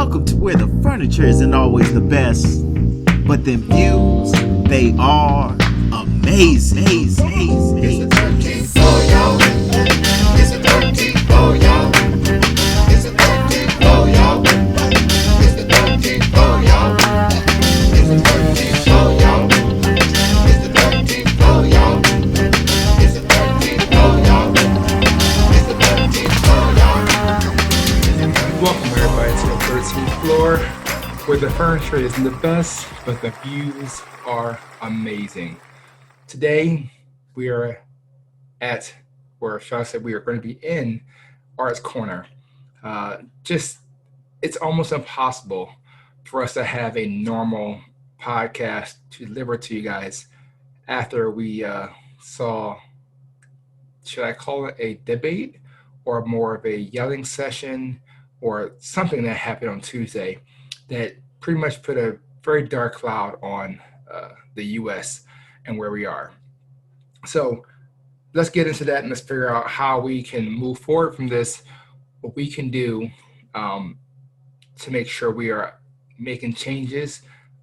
Welcome to where the furniture isn't always the best, but them views, they are amazing. It's the 13th floor, y'all. It's the 13th floor, y'all. It's the 13th floor, y'all. It's the 13th floor, y'all. It's the 13th floor, y'all. It's the 13th floor, y'all. It's the 13th floor, y'all. It's the 13th floor, y'all. Welcome everybody to the 13th floor, where the furniture isn't the best, but the views are amazing. Today, we are at, or shall I say, we are going to be in Art's Corner. Just, it's almost impossible for us to have a normal podcast to deliver to you guys after we saw, should I call it a debate or more of a yelling session or something that happened on Tuesday that pretty much put a very dark cloud on the U.S. and where we are. So let's get into that and let's figure out how we can move forward from this, what we can do to make sure we are making changes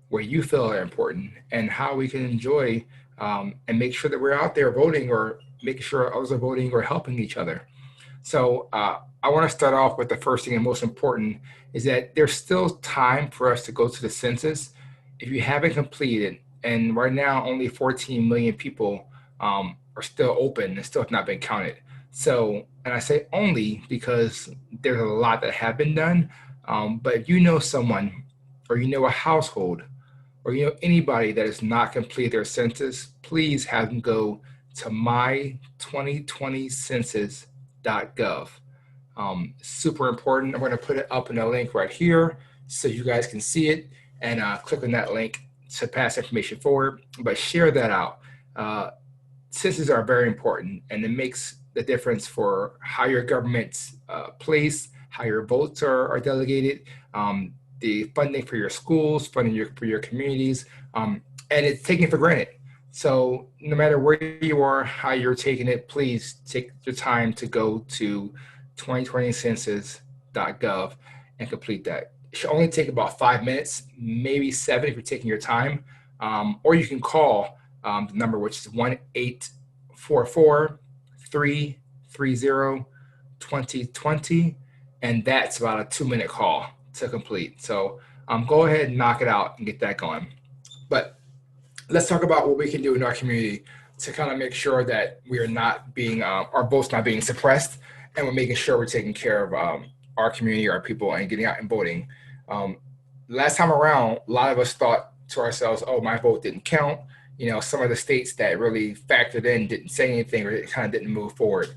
where you feel are important, and how we can enjoy and make sure that we're out there voting or making sure others are voting or helping each other. So I want to start off with the first thing and most important is that there's still time for us to go to the census. If you haven't completed, and right now only 14 million people are still open and still have not been counted. So, and I say only because there's a lot that have been done. But if you know someone, or you know a household, or you know anybody that has not completed their census, please have them go to my2020census.gov. Super important. I'm going to put it up in a link right here so you guys can see it, and click on that link to pass information forward, but share that out. Censuses are very important, and it makes the difference for how your government's placed, how your votes are delegated, the funding for your schools, funding for your communities, and it's taken for granted. So no matter where you are, how you're taking it, please take the time to go to 2020census.gov and complete that. It should only take about 5 minutes, maybe 7 if you're taking your time. Or you can call the number, which is 1-844-330-2020, and that's about a 2-minute call to complete. So go ahead and knock it out and get that going. But let's talk about what we can do in our community to kind of make sure that we are not being, our votes not being suppressed, and we're making sure we're taking care of our community, our people, and getting out and voting. Last time around, a lot of us thought to ourselves, oh, my vote didn't count. You know, some of the states that really factored in didn't say anything, or it kind of didn't move forward.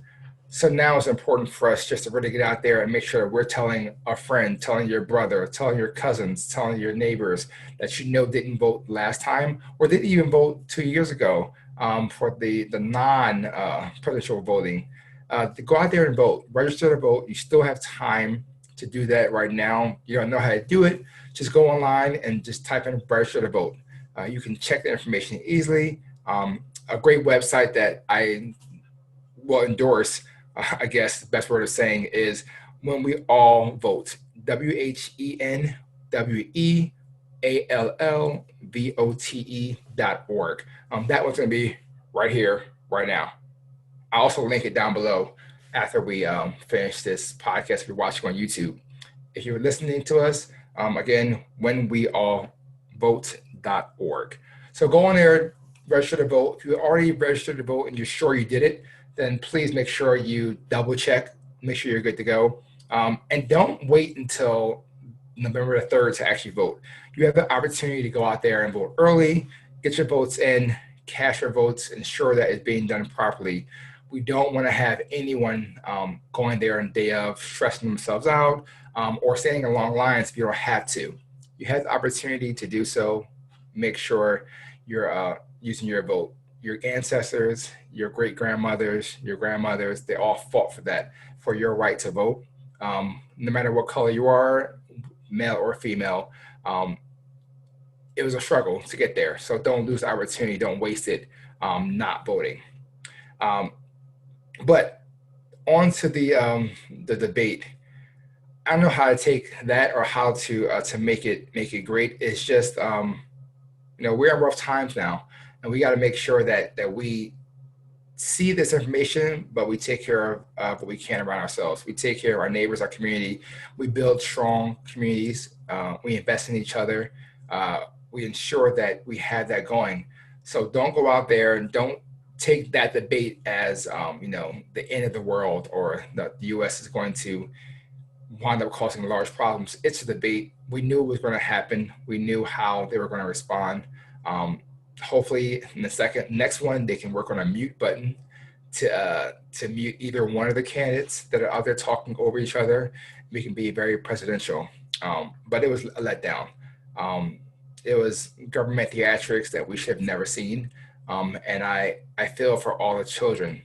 So now it's important for us just to really get out there and make sure we're telling a friend, telling your brother, telling your cousins, telling your neighbors that you know didn't vote last time or didn't even vote 2 years ago for the non-presidential voting. To go out there and vote, register to vote. You still have time to do that right now. You don't know how to do it, just go online and just type in register to vote. You can check the information easily. A great website that I will endorse, I guess the best word of saying, is When We All Vote, WhenWeAllVote.org. That one's going to be right here, right now. I'll also link it down below after we finish this podcast if you're watching on YouTube. If you're listening to us, again, whenweallvote.org. So go on there, register to vote. If you already registered to vote and you're sure you did it, then please make sure you double check, make sure you're good to go. And don't wait until November the 3rd to actually vote. You have the opportunity to go out there and vote early, get your votes in, cast your votes, ensure that it's being done properly. We don't want to have anyone going there on the day of stressing themselves out or standing in long lines if you don't have to. You have the opportunity to do so. Make sure you're using your vote. Your ancestors, your great-grandmothers, your grandmothers, they all fought for that, for your right to vote. No matter what color you are, male or female, it was a struggle to get there. So don't lose the opportunity. Don't waste it not voting. But on to the debate. I don't know how to take that or how to make it great. It's just we're in rough times now, and we got to make sure that we see this information, but we take care of what we can around ourselves. We take care of our neighbors, our community. We build strong communities. We invest in each other. We ensure that we have that going. So don't go out there and don't take that debate as the end of the world, or the U.S. is going to wound up causing large problems. It's a debate. We knew it was going to happen. We knew how they were going to respond. Um, Hopefully, in the next one, they can work on a mute button to mute either one of the candidates that are out there talking over each other. We can be very presidential. But it was a letdown. Um, it was government theatrics that we should have never seen. And I feel for all the children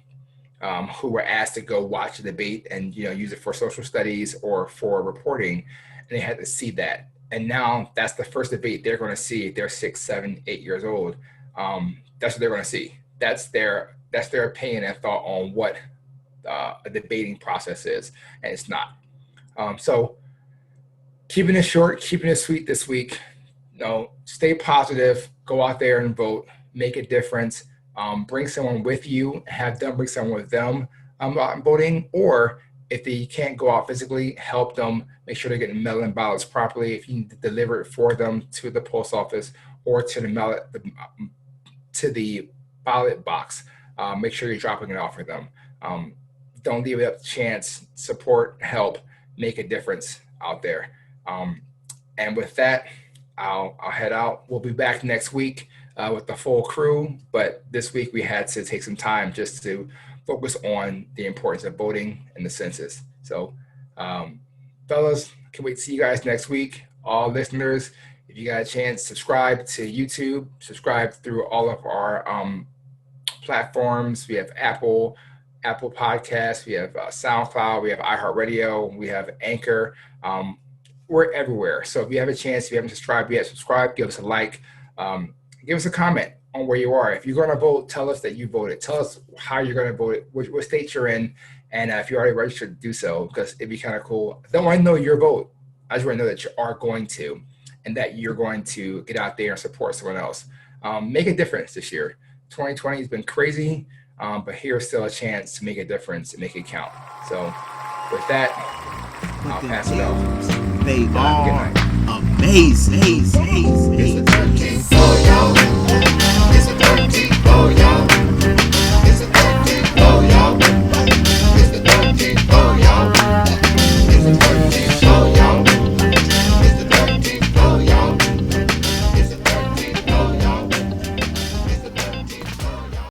who were asked to go watch the debate and use it for social studies or for reporting, and they had to see that. And now that's the first debate they're going to see if they're 6, 7, 8 years old. That's what they're going to see. That's their opinion and thought on what a debating process is, and it's not. So keeping it short, keeping it sweet this week. Stay positive. Go out there and vote. Make a difference. Bring someone with you. Have them bring someone with them out voting. Or if they can't go out physically, help them. Make sure they're getting mail-in ballots properly. If you need to deliver it for them to the post office or to the ballot box, make sure you're dropping it off for them. Don't leave it up to chance. Support, help, make a difference out there. And with that, I'll head out. We'll be back next week with the full crew, but this week we had to take some time just to focus on the importance of voting and the census. So, fellas, can't wait to see you guys next week. All listeners, if you got a chance, subscribe to YouTube, subscribe through all of our platforms. We have Apple Podcasts, we have SoundCloud, we have iHeartRadio, we have Anchor. We're everywhere. So if you have a chance, if you haven't subscribed yet, subscribe, give us a like, give us a comment on where you are. If you're going to vote, tell us that you voted. Tell us how you're going to vote, what state you're in, and if you're already registered, do so, because it'd be kind of cool. I don't want to know your vote. I just want to know that you are going to, and that you're going to get out there and support someone else. Make a difference this year. 2020 has been crazy, but here's still a chance to make a difference and make it count. So with that, I'll pass it off. They Good are night. amazing. It's the 13th for y'all. It's the 13th for y'all.